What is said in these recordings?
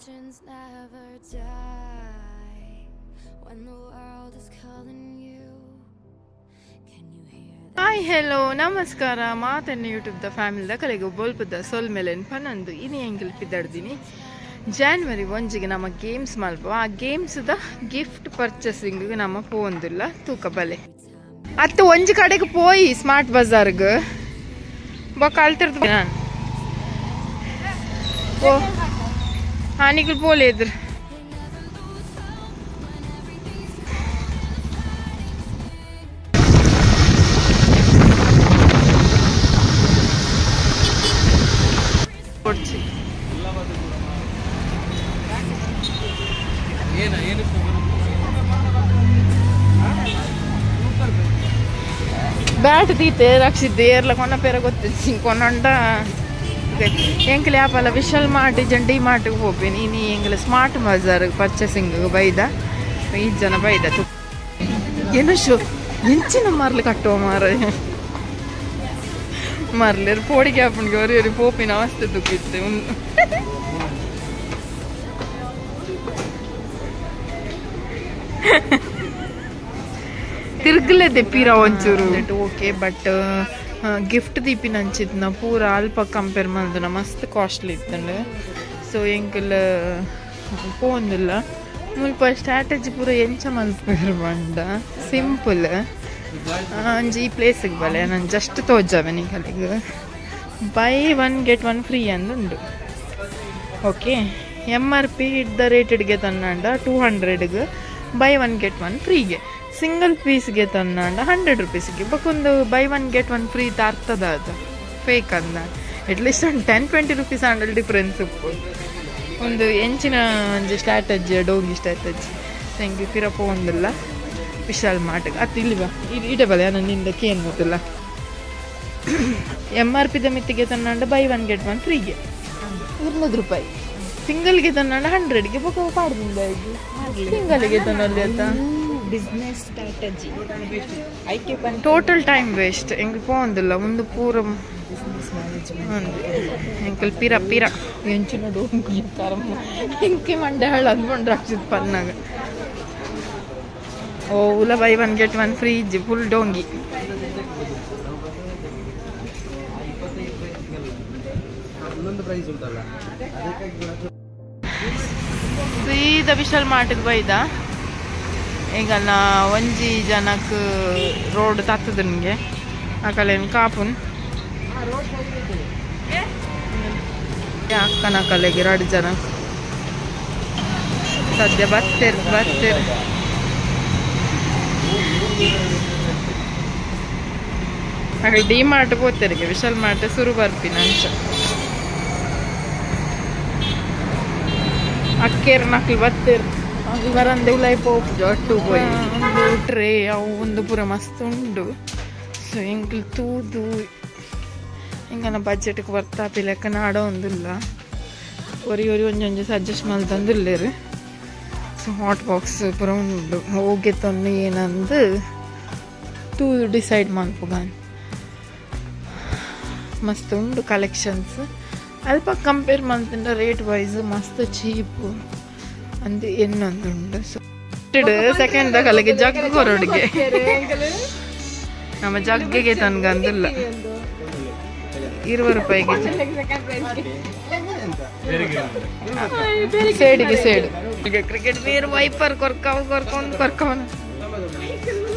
legends never die when the world is calling you. Can you hear that? Hi, hello, namaskara. ಮಾತನ್ನ YouTube the family the ಕಲೆಗೆ ಬೋಲ್ಪದ ಸೋಲ್ ಮೇಲೆ ಪನ್ನೊಂದು ಇನಿ ಎಂಗಿಲ್ ಪಿದ್ದಾಡ್ದೀನಿ January 1ಗೆ ನಮ್ಮ games ಮಲ್ಪ ಆ games the gift purchasing ನಮ್ಮ ಪೋಂದಿಲ್ಲ ತೂಕ ಬಲೆ ಅತ್ತ ಒಂಜಿ ಕಡೆಗೆ ಪೋಯಿ ಸ್ಮಾರ್ಟ್ ಬಜಾರ್ಗೆ ಬೊಕ್ಕ ಅಳ್ತಿರ್ದು ನಾನು ಓ ಹಾನಿಗಳು ಪೋಲೆ ಇದ್ರು ಬ್ಯಾಟ್ ತೀತೆ ರಕ್ಷಿದ್ದೆ ಏರ್ಲ ಕೊನ ಪೇರ ಗೊತ್ತಿತ್ತು ಕೊನೊಂಡ ಎಂಕಲ್ ಯಾಪಲ್ಲ ವಿಶಾಲ್ ಮಾರ್ಟ್ ಜಂಡಿ ಮಾರ್ಟ್ಗೆ ಹೋಗ್ಬಿ ನೀನು ಎಂಗಲ ಸ್ಮಾರ್ಟ್ ಬಜಾರ್ ಪರ್ಚೇಸಿಂಗ್ ಬೈದ 5 ಜನ ಬೈದ ಏನು ಶೋ ಎಂಚಿನ ಮರ್ಲಿ ಕಟ್ಟುವ ಮರ್ಲಿ ಪೋಡಿಗೆ ಹಾಪಣಿಗೆ ಒರಿ ಪೋಪಿನ ಅವಸ್ಥೆ ತುಕ್ಕಿತ್ತೆ ತಿರ್ಗಲೇದೆ ಪೀರ ಒಂಚೂರು ಓಕೆ ಬಟ್ ಗಿಫ್ಟ್ ದೀಪಿನ ಹಂಚಿದ್ನ ಪೂರ ಅಲ್ಪ ಕಂಪೇರ್ ಮಾಡಿದ್ರೆ ಮಸ್ತ್ ಕಾಸ್ಟ್ಲಿ ಇತ್ತಂಡು ಸೊ ಎಂಕಲ್ ಪೋಂದಿಲ್ಲ ಮುಲ್ಪ ಸ್ಟ್ರಾಟಜಿ ಪೂರ ಎಂಚ ಮಲ್ಪೇರು ಬಂಡ ಸಿಂಪಲ್ ಅಂಜಿ ಈ ಪ್ಲೇಸಿಗೆ ಬಲೆ ನಾನು ಜಸ್ಟ್ ತೋಜಾವೆ ನಿಗಲಿಗೆ ಬೈ 1 get 1 ಫ್ರೀ ಅಂದುಂಡು ಓಕೆ MRP ಇದ್ದ ರೇಟೆಡ್ಗೆ ತನ್ನಂಡ 200ಗೆ ಬೈ 1 get 1 ಫ್ರೀಗೆ ಸಿಂಗಲ್ ಪೀಸ್ಗೆ ತನ್ನಂಡ 100 ರೂಪೀಸ್ಗೆ ಬಕ್ಕೊಂದು ಬೈ 1 get 1 ಫ್ರೀ ಅರ್ಥದ ಅದು ಫೇಕ್ ಅಂದ ಅಟ್ಲೀಸ್ಟ್ ಒಂದು 10-20 ರೂಪೀಸ್ ಅಂಡಲ್ ಡಿಫ್ರೆನ್ಸ್ ಒಂದು ಎಂಚಿನ ಒಂದು ಸ್ಟ್ರಾಟಜಿ ಡೋಂಗಿ ಸ್ಟ್ರಾಟಜಿ ಹೆಂಗೆ ಫಿರಪ್ಪ ಒಂದಿಲ್ಲ ವಿಶಾಲ್ ಮಾರ್ಟ್ಗೆ ಅದು ಇಲ್ವಾ ಇಡೇ ಬಲೆ ನನ್ನಿಂದಕ್ಕೆ ಏನು ಗೊತ್ತಿಲ್ಲ MRP ದ ಮಿತ್ತಿಗೆ ತನ್ನಂಡ ಬೈ 1 get 1 ಫ್ರೀಗೆ 200 ರೂಪಾಯಿ ಸಿಂಗಲ್ಗೆ ತನ್ನಂಡ 100ಗೆ ಬೊಕ್ಕ ಪಾಡ್ದಿಂದ ಸಿಂಗಲ್ಗೆ ತನ್ನಲ್ಲಿ ಅಂತ business strategy total time waste ಎಂಗೆ ಪೋಂದಿಲ್ಲ ಒಂದು ಪೂರ ಬಿಸ್ನೆಸ್ ಮ್ಯಾನೇಜ್ಮೆಂಟ್ ಎಂಕಲ್ ಪಿರ ಪಿರ ಎಂಚಿನ ಡೋಂಗಿ ಎಂಕೆ ಮಂಡೆ ಹಳ್ಳ ಅಂದ್ಕೊಂಡು ರಾಕ್ಷಿತ್ ಪನ್ನಾಗ ಓ ಉಲ ಬೈ 1 get 1 ಫ್ರೀ ಇಜ್ಜಿ ಫುಲ್ ಡೋಂಗಿ ಸೀದಾ ವಿಶಾಲ್ ಮಾರ್ಟ್ಗೆ ಬೈದ ಈಗ ನಾ ಒಂಜಿ ಜನಕ್ಕೆ ರೋಡ್ ತತ್ತದ ನಿಮಗೆ ಆ ಕಲೆ ಕಾಪುನ್ ಅಕ್ಕನ ಕಲೆಗೆ 2 ಜನ ಸದ್ಯ ಬರ್ತೇರ್ ಹಾಗೆ ಡಿ ಮಾರ್ಟ್ಗೆ ಹೋಗ್ತೇರಿಗೆ ವಿಶಾಲ್ ಮಾರ್ಟ್ ಸುರು ಬರ್ಪಿನ ಅಂಚ ಅಕ್ಕೇರು ನಕ್ಲು ಬರ್ತೇರು ಬರಂದೆ ಉಲಾಯಿ ಪೋಪ್ ಜೊಟ್ಟು ಪೋಯಿ ಒಂದು ಟ್ರೇ ಅವು ಒಂದು ಪೂರ ಮಸ್ತ್ ಉಂಡು ಸೊ ಎಂಕ್ಲು ತೂದು ಹಿಂಗನ ಬಜೆಟ್ಗೆ ಬರ್ತಾಪಿ ಲೆಕ್ಕನ ಆಡೋ ಒಂದಿಲ್ಲ ಒರಿ ಒಂಜೊಂಜು ಸಜೆಸ್ಟ್ ಮಾಡಿ ತಂದಿಲ್ಲೇರು ಸೊ ಹಾಟ್ ಬಾಕ್ಸ್ ಪೂರ ಉಂಡು ಹೋಗಿ ತಂದು ಏನಂದು ತೂದು ಡಿಸೈಡ್ ಮಾಡ್ಕೋಗಾನ್ ಮಸ್ತ್ ಉಂಡು ಕಲೆಕ್ಷನ್ಸ್ ಅಲ್ಪ ಕಂಪೇರ್ ಮಾಡ್ತಿಂದ ರೇಟ್ ವೈಸ್ ಮಸ್ತ್ ಚೀಪು ಅಂದು ಇನ್ನೊಂದುಂಡು ಸೊ ಸೆಕೆಂಡ್ ಕಲೆಗೆ ಜಗ್ಗು ಕೊರಡಿಗೆ ನಮ್ಮ ಜಗ್ಗಿಗೆ ತನ್ಗಂದಿಲ್ಲ 20 ರೂಪಾಯಿಗೆ ಸೇಡಿಗೆ ಸೇಡು ಕ್ರಿಕೆಟ್ ಬೇರೆ ವೈಪರ್ ಕೊರ್ಕೊಂಡ್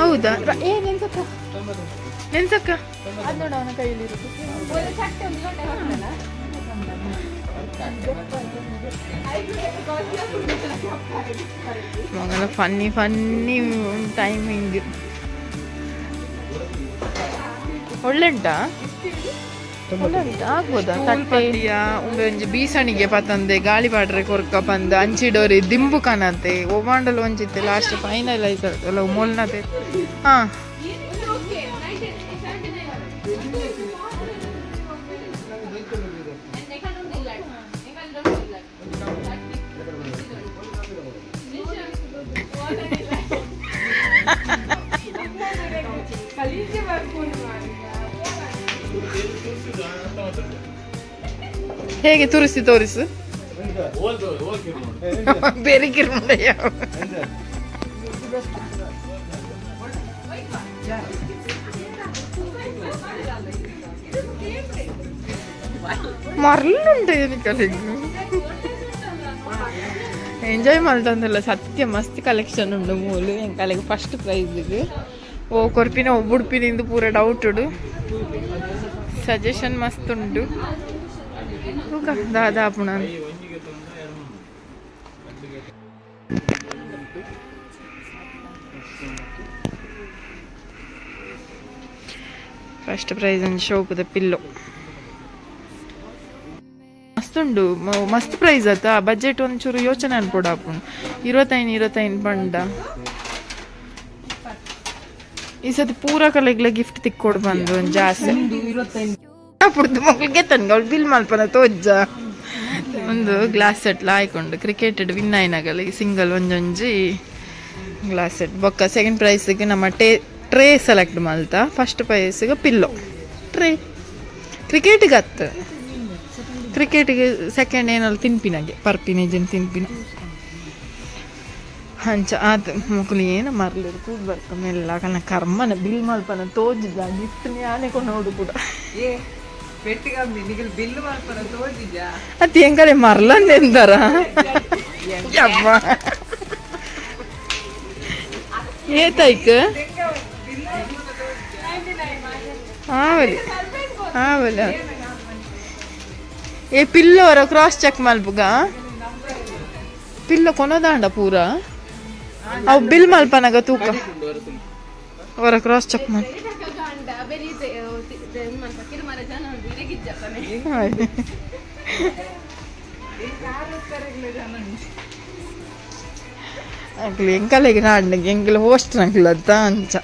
ಹೌದಾ ನೆನ್ಸಕ್ಕ ಅದು ನೋಡ ಅವನ ಕೈಯಲ್ಲಿ ಮಗನ ಫನ್ನಿ ಟೈಮಿಂಗ್ ಒಳ್ಳೆ ಉಂಟಾ ಆಗ್ಬೋದಾ ತಟ್ಟೆಯ ಒಂಜಿ ಬೀಸಣಿಗೆ ಪತಂದೆ ಗಾಳಿ ಪಾಡ್ರೆ ಕೊರ್ಕ ಪಂದ ಅಂಚಿಡೋರಿ ದಿಂಬು ಕನತೆ ಒವಾಂಡಲ್ ಒಂಜಿತ್ತೆ ಲಾಸ್ಟ್ ಫೈನಲೈಸ್ ಅಲ್ಲ ಮೊಲ್ನತೆ ಹಾ ಹೇಗೆ ತೋರಿಸು ಬೆರಿಕಿರುಂಡೆಯ ಮರಳುಂಟು ಏನಕ್ಕೆ ಎಂಜಾಯ್ ಮಾಡ್ತಂದಲ್ಲ ಸತ್ಯ ಮಸ್ತ್ ಕಲೆಕ್ಷನ್ ಉಂಡು ಮೂಲು ಎಂಕಲೆಗೆ ಫಸ್ಟ್ ಪ್ರೈಸ್ಗೆ ಓ ಕೊರ್ಪಿನ ಉಡುಪಿನಿಂದ ಪೂರ ಡೌಟ್ ಉಡು ಸಜೆಷನ್ ಮಸ್ತ್ ಉಂಟು ದಾದಾ ಪುಣ ಫಸ್ಟ್ ಪ್ರೈಸ್ ಒಂದು ಶೋಕದ ಪಿಲ್ಲೋ ಮಸ್ತ್ ಉಂಡು ಮಸ್ತ್ ಪ್ರೈಸ್ ಆತ ಬಜೆಟ್ ಒಂಚೂರು ಯೋಚನೆ ಅನ್ಪೋಡ ಆಪುಂಡು 25 ಪಂಡ ಈ ಸತಿ ಪೂರ ಕಲೆಗ್ಲ ಗಿಫ್ಟ್ ತಿಕ್ಕೊಡು ಬಂದು ಒಂದು ಜಾಸ್ತಿ ಪುಡ್ದು ಮಕ್ಳಿಗೆ ತನ್ಗೆ ಅವ್ಳು ಬಿಲ್ ಮಲ್ಪನ ತೋಜ್ಜ ಒಂದು ಗ್ಲಾಸ್ ಸೆಟ್ಲ ಆಯ್ಕೊಂಡು ಕ್ರಿಕೆಟೆಡ್ ವಿನ್ ಆಯ್ನಾಗಲ್ಲ ಸಿಂಗಲ್ ಒಂಜೊಂಜಿ ಗ್ಲಾಸ್ ಸೆಟ್ ಬೊಕ್ಕ ಸೆಕೆಂಡ್ ಪ್ರೈಸ್ಗೆ ನಮ್ಮ ಟ್ರೇ ಸೆಲೆಕ್ಟ್ ಮಲ್ತ ಫಸ್ಟ್ ಪ್ರೈಸ್ಗೆ ಪಿಲ್ಲೋ ಟ್ರೇ ಕ್ರಿಕೆಟಿಗೆ ಹತ್ತು ಕ್ರಿಕೆಟಿಗೆ ಸೆಕೆಂಡ್ ಏನಲ್ಲ ತಿನ್ಪಿನಾಗೆ ಪರ್ಪಿನೇಜನ್ ತಿನ್ಪಿನ ಹಂಚ ಅದು ಮುಕ್ಲಿ ಏನು ಮರ್ಲಿರು ಕೂಡ್ ಬರ್ತ ಮೆಲ್ಲ ಕನ್ನ ಕರ್ಮನ ಬಿಲ್ ಮಲ್ಪನ ತೋಜಿದ ಗಿಫ್ಟ್ ಯಾನೆ ಕೊಂಡು ನೋಡು ಕೂಡ ಅದು ಹೆಂಗಾರೆ ಮರ್ಲಂದೆಂದಾರ ಏತಾಯ್ಕ ಆವಲಿ ಆವಲಿ ఏ పిల్లో వర క్రాస్ చెక్ మల్పుగా పిల్లో కొనదాండ పూరా అవు బిల్ మల్పనగా తూక వర క్రాస్ చెక్ మల్ ಅಂಕಲ್ ಎಂಕಲೆಗೆ ನಾಡ್ನಿಗೆ ಎಂಕಲ್ ಹೋಸ್ಟ್ ಅಂಕಲ್ ಅದ ಅಂಚ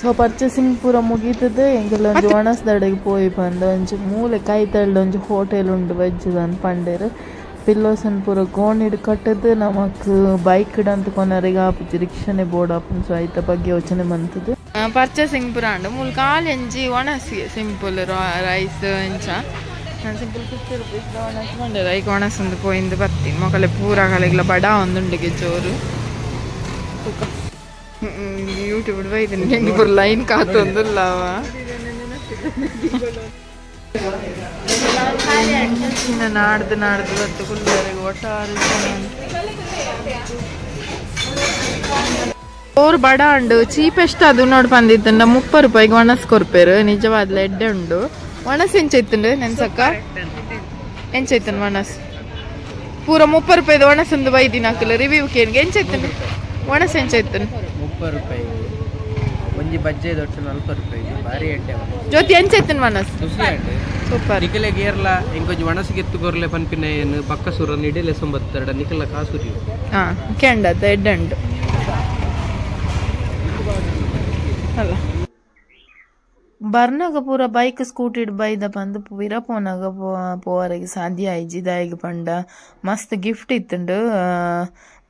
ಸೊ ಪರ್ಚೇಸಿಂಗ್ ಪೂರ ಮುಗೀತದೆ ಎಂಕಲ್ ಒಂಜಿ ಒಣಸ್ದಡೆಗೆ ಪೋಯಿ ಬಂದು ಒಂಜಿ ಮೂಲೆ ಕೈ ತಳ್ಳಿ ಒಂಜಿ ಹೋಟೆಲ್ ಉಂಡು ವೆಜ್ಜದನ್ ಪಂಡೇರು ಪಿಲ್ಲೋಸನ್ ಪೂರ ಗೋಣಿಡ್ ಕಟ್ಟದು ನಮಕ್ ಬೈಕ್ ಅಂತ ಕೊನರಿಗೆ ಆಪುಜಿ ರಿಕ್ಷಾನೆ ಬೋರ್ಡ್ ಆಪುಂಡು ಸೊ ಐತ ಬಗ್ಗೆ ಯೋಚನೆ ಮಂತದು ಪರ್ಚೇಸಿಂಗ್ ಪೂರ ಉಂಡು ಮೂಲ ಕಾಲು ಎಂಜಿ ಒಣಸಿಗೆ ಸಿಂಪಲ್ ರೈಸ್ ಎಂಚ ನಾನು ಸಿಂಪಲ್ 50 ರೂಪೀಸ್ ಒಣಸ್ ಬಂಡೆ ಐಕ್ ಒಣಸಂದು ಪೋಯಿಂದು ಬರ್ತೀನಿ ಮೊಕಲೆ ಪೂರ ಕಲೆಗ್ಲ ಬಡ ಒಂದುಂಡಿಗೆ ಜೋರು ಯೂಟ್ಯೂಬ್ ಬೈದೀನಿ ಹೆಂಗೆ ಪೂರ ಲೈನ್ ಕಾತೊಂದಿಲ್ಲ ಇನ್ನು ನಾಡ್ದು ಬತ್ತು ಕುಲ್ಲರಿಗೆ ಒಟ್ಟಾರು ಅವ್ರು ಬಡ ಉಂಡು ಚೀಪೆಸ್ಟ್ ಅದು ನೋಡಿ ಬಂದಿತ್ತಂಡ 30 ರೂಪಾಯಿಗೆ ಒಣಸ್ ಕೊರ್ಪೇರು ನಿಜವಾದ್ಲ ಎಡ್ಡೆ ಉಂಡು ಒಣಸ್ ಎಂಚೈತುಂಡು ನೆನ್ಸಕ್ಕ ಎಂಚೈತನ್ ಒಣಸ್ ಪೂರ 30 ರೂಪಾಯಿದು ಒಣಸ್ ಒಂದು ಬೈದಿನ ಹಾಕಲ್ಲ ರಿವ್ಯೂ ಕೇನ್ಗೆ ಎಂಚೈತುಂಡು ಒಣಸ್ ಎಂಚೈತನ್ 30 ರೂಪಾಯಿ ಒಂಜಿ ಬಜ್ಜೆ ದೊಡ್ಡ 40 ರೂಪಾಯಿ ಬಾರಿ ಎಡ್ಡೆ ಜ್ಯೋತಿ ಎಂಚೈತನ್ ಒಣಸ್ ಸೂಪರ್ ನಿಕಲೆ ಗೇರ್ಲ ಎಂಕೊಂಜಿ ಒಣಸಿಗೆ ಎತ್ತುಗೊರ್ಲೆ ಪನ್ಪಿನ ಏನು ಪಕ್ಕ ಸುರ ನಿಡೆಲೆ 92 ನಿಕಲ ಕಾಸುರಿ ಹಾ ಕೆಂಡದ ಎಡ್ಡಂಡು ಅಲ್ಲ ಬರ್ನಾಗ ಪೂರ ಬೈಕ್ ಸ್ಕೂಟಿ ಬೈದ ಬಂದು ಪೂರ ಪೋನಾಗ ಪೋವರೆಗೆ ಸಾಧ್ಯ ಆಯ್ಜಿದಾಯಿಗೆ ಪಂಡ ಮಸ್ತ್ ಗಿಫ್ಟ್ ಇತ್ತುಂಡು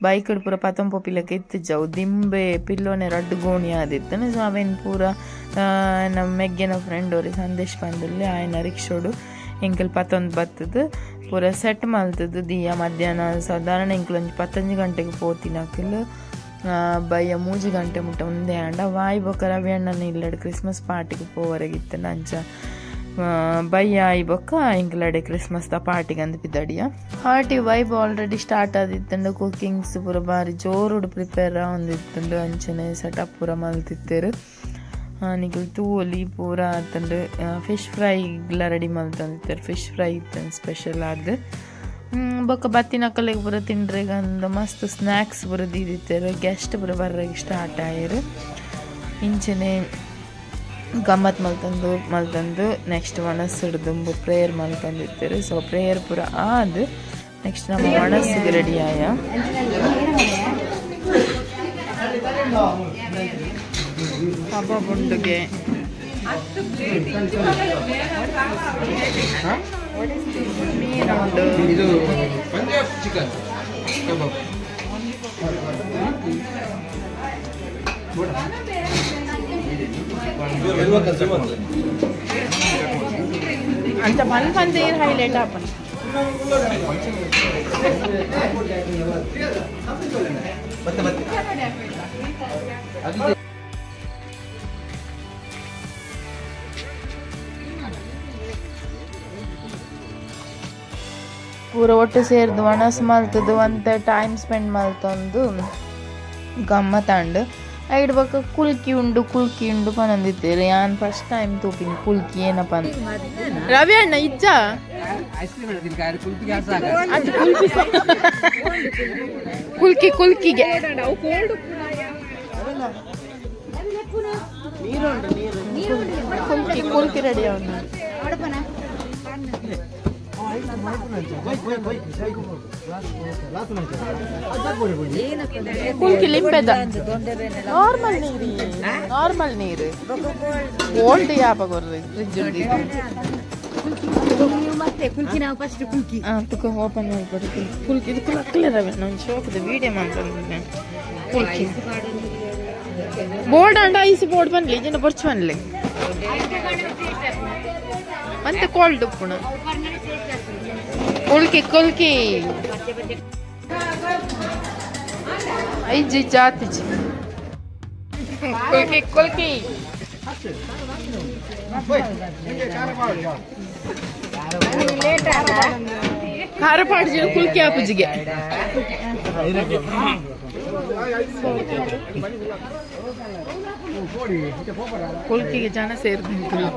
ಬೈಕ್ ಪೂರ ಪತಂಪೊ ಪಿಲ್ಲಕ್ಕೆ ಇತ್ತು ಜಾವು ದಿಂಬೆ ಪಿಲ್ಲೋನೆ ರಡ್ಡು ಗೋಣಿ ಆದಿತ್ತು ಸೊ ಅವೇನು ಪೂರ ನಮ್ಮ ಮೆಗ್ಗೆನ ಫ್ರೆಂಡ್ ಅವ್ರಿಗೆ ಸಂದೇಶ್ ಬಂದಲ್ಲಿ ಆಯ್ನ ರಿಕ್ಷೋಡು ಎಂಕಲ್ ಪತ್ತೊಂದು ಬತ್ತದು ಪೂರ ಸೆಟ್ ಮಲ್ತದ್ದು ದಿಯ ಮಧ್ಯಾಹ್ನ ಸಾಧಾರಣ ಎಂಕಲ್ ಒಂದು 15 ಗಂಟೆಗೆ ಪೋತಿನಕಲ್ ಬಯ್ಯ 3 ಗಂಟೆ ಮುಟ್ಟ ಮುಂದೆ ಆಂಡ ವಾಯ್ ಬೊಕ್ಕ ರವಿ ಅಣ್ಣನ ಇಲ್ಲಡೆ ಕ್ರಿಸ್ಮಸ್ ಪಾರ್ಟಿಗೆ ಪೋವರೆಗಿತ್ತು ನಂಚ ಬಯ್ಯ ಆಯ್ ಬೊಕ್ಕ ಇಂಕ್ಲಡೆ ಕ್ರಿಸ್ಮಸ್ ದ ಪಾರ್ಟಿಗೆ ಅಂದ್ ಪಿದ್ದಡಿಯ ಪಾರ್ಟಿ ವೈಬ್ ಆಲ್ರೆಡಿ ಸ್ಟಾರ್ಟ್ ಆದಿತ್ತಂಡು ಕುಕಿಂಗ್ಸ್ ಪೂರ ಬಾರಿ ಜೋರುಡು ಪ್ರಿಪೇರ್ ಒಂದಿತ್ತಂಡು ಅಂಚನೆ ಸೆಟಪ್ ಪೂರ ಮಲ್ತಿತ್ತೇರು ನಿಖಿಲ್ ತೂಲಿ ಪೂರ ಆತಂಡು ಫಿಶ್ ಫ್ರೈಗ್ಲ ರೆಡಿ ಮಲ್ತಂದಿತ್ತೇರು ಫಿಶ್ ಫ್ರೈ ಇತ್ತಂದು ಸ್ಪೆಷಲ್ ಆದ ಬೊಕ್ಕ ಬತ್ತಿನ ಕಲೆಗೆ ಪೂರ ತಿಂಡ್ರೆಗೆ ಅಂದ ಮಸ್ತ್ ಸ್ನ್ಯಾಕ್ಸ್ ಪೂರ ದೀದಿತ್ತೇರು ಗೆಸ್ಟ್ ಪೂರ ಬರ್ರೆಗೆ ಸ್ಟಾರ್ಟ್ ಆಯ್ರು ಇಂಚನೆ ಗಮ್ಮತ್ ಮಲ್ತಂದು ನೆಕ್ಸ್ಟ್ ಒಣಸಿಡ್ದು ಪ್ರೇಯರ್ ಮಲ್ತಂದಿತ್ತೇರು ಸೊ ಪ್ರೇಯರ್ ಪೂರ ಆದ ನೆಕ್ಸ್ಟ್ ನಮ್ಮ ಒಣಸಿಗೆ ರೆಡಿ ಆಯ ಕಬಾಬುಂಡುಗೆ ಮೀನುಂಡು ಇದು ಪಂಜಾಬ್ ಚಿಕನ್ ಕಬಾಬ್ ಅಂಚ ಮಲ್ಪಂತ ಏನು ಹೈಲೈಟ್ ಆಪನ್ ಪೂರ ಒಟ್ಟು ಸೇರಿದು ವನಸ್ ಮಲ್ತದ್ದು ಅಂತ ಟೈಮ್ ಸ್ಪೆಂಡ್ ಮಲ್ತೊಂದು ಗಮ್ಮತ್ತಂಡು ಐಡ್ ಬಕ್ಕ ಕುಲ್ಕಿ ಉಂಡು ಪನಂದಿತ್ತೇರಿ ಯಾನ್ ಫಸ್ಟ್ ಟೈಮ್ ತೂಪಿನಿ ಕುಲ್ಕಿ ಏನಪ್ಪ ಅಂತ ರವಿ ಅಣ್ಣ ಇಜ್ಜ ಕುಲ್ಕಿಗೆ ಕುಲ್ಕಿ ರೆಡಿ ಅವನು ಕುಲ್ಕಿ ಲಿಂಬೆದ ನಾರ್ಮಲ್ ನೀರು ಓಲ್ಡ್ ಯಾಪ ಕೊರ್ರಿ ಫ್ರಿಜ್ ಓಪನ್ ಮಾಡ್ಕೊಡಿ ಕುಲ್ಕಿ ಇದು ಕ್ಲಿಯರ್ ಅವೆ ನಾನು ಶೋಕದ ವಿಡಿಯೋ ಮಾಡ್ತೀನಿ ಕುಲ್ಕಿ ಬೋರ್ಡ್ ಅಂಡ ಐಸಿ ಬೋರ್ಡ್ ಬನ್ಲಿ ಜನ ಬರ್ಚ್ ಬನ್ಲಿ ಮತ್ತೆ ಕೋಲ್ಡ್ ಉಪ್ಪುಣ ಕುಲ್ಕಿ ಐಜಿ ಜಾತಿಜಿ ಕುಲ್ಕಿ ಖಾರ ಪಾಡ್ಜಿ ಕುಲ್ಕಿ ಆಪುಜಿಗೆ ಕುಲ್ಕಿಗೆ ಜನ ಸೇರ್ತಿಂತಿಲ್ಲ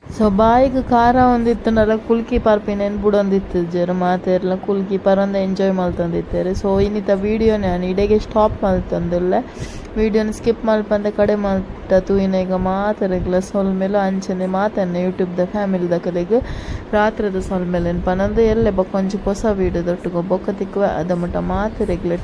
ಸೊ ಬಾಯಿಗೆ ಖಾರ ಒಂದಿತ್ತನಲ್ಲ ಕುಲ್ಕಿ ಪಾರ್ಪಿನೇನು ಬುಡೊಂದಿತ್ತು ಜರ ಮಾತೆರ್ಲ ಕುಲ್ಕಿ ಪರಂದ ಎಂಜಾಯ್ ಮಲ್ತಂದಿತ್ತೇರಿ ಸೊ ಇನ್ನಿತ ವೀಡಿಯೋ ನಾನು ಇಡೆಗೆ ಸ್ಟಾಪ್ ಮಲ್ತಂದಿಲ್ಲ ವೀಡಿಯೋನ ಸ್ಕಿಪ್ ಮಲ್ಪಂದ ಕಡೆ ಮಲ್ತತು ಇನ್ನೀಗ ಮಾತರೆಗ್ಲ ಸೊಲ್ಮೇಲೆ ಅಂಚನೆ ಮಾತನ್ನ ಯೂಟ್ಯೂಬ್ದ ಫ್ಯಾಮಿಲಿದ ಕಡೆಗೆ ರಾತ್ರಿದ ಸೊಲ್ಮೇಲೆ ಪನಂದು ಎಲ್ಲೆ ಬೊಕ್ಕೊಂಚು ಹೊಸ ವೀಡಿಯೋದೊಟ್ಟಿಗೆ ಬೊಕ್ಕ ತಿಕ್ಕುವ ಅದ ಮುಟ್ಟ ಮಾತರೆಗ್ಲ